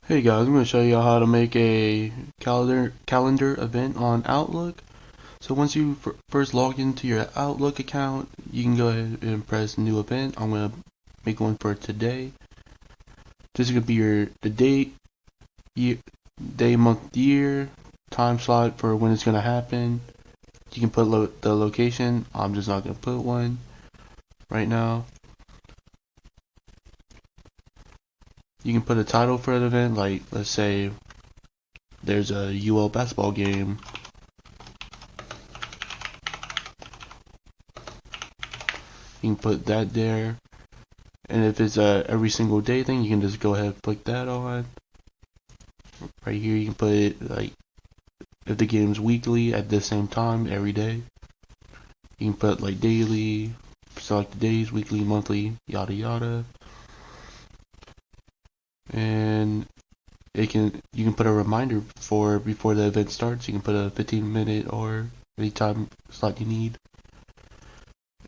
Hey guys, I'm going to show you how to make a calendar event on Outlook. So once you first log into your Outlook account, you can go ahead and press new event. I'm going to make one for today. This is going to be the date, year, day, month, year, time slot for when it's going to happen. You can put the location. I'm just not going to put one right now. You can put a title for the event, like let's say there's a UL basketball game. You can put that there. And if it's a every single day thing, you can just go ahead and click that on. Right here, you can put it like if the game's weekly at the same time every day. You can put like daily, select the days, weekly, monthly, yada yada. And you can put a reminder for before the event starts. You can put a 15-minute or any time slot you need.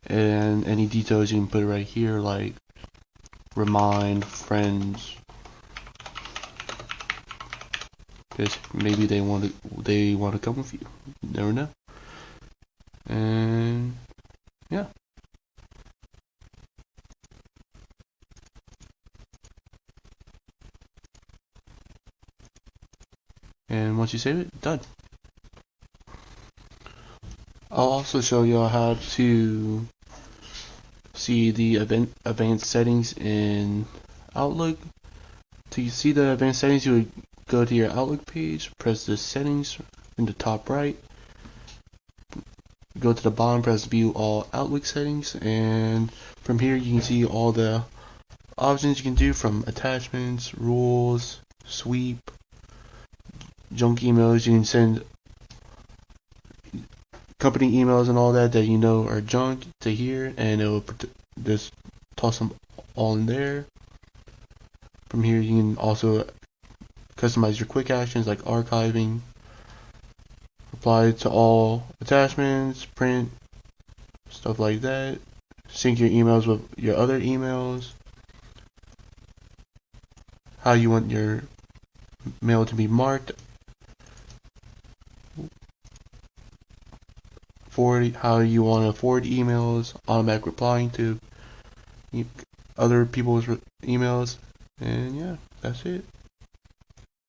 And any details you can put right here, like remind friends, because maybe they want to come with you. You never know. And yeah. And once you save it, done. I'll also show you how to see the advanced settings in Outlook. To see the advanced settings, you would go to your Outlook page, press the settings in the top right, go to the bottom, press view all Outlook settings, and from here you can see all the options you can do, from attachments, rules, sweep, junk emails. You can send company emails and all that you know are junk to here, and it will just toss them all in there. From here you can also customize your quick actions like archiving, reply to all attachments, print, stuff like that, sync your emails with your other emails, how you want your mail to be marked, how you want to forward emails, automatic replying to other people's emails, and yeah, that's it.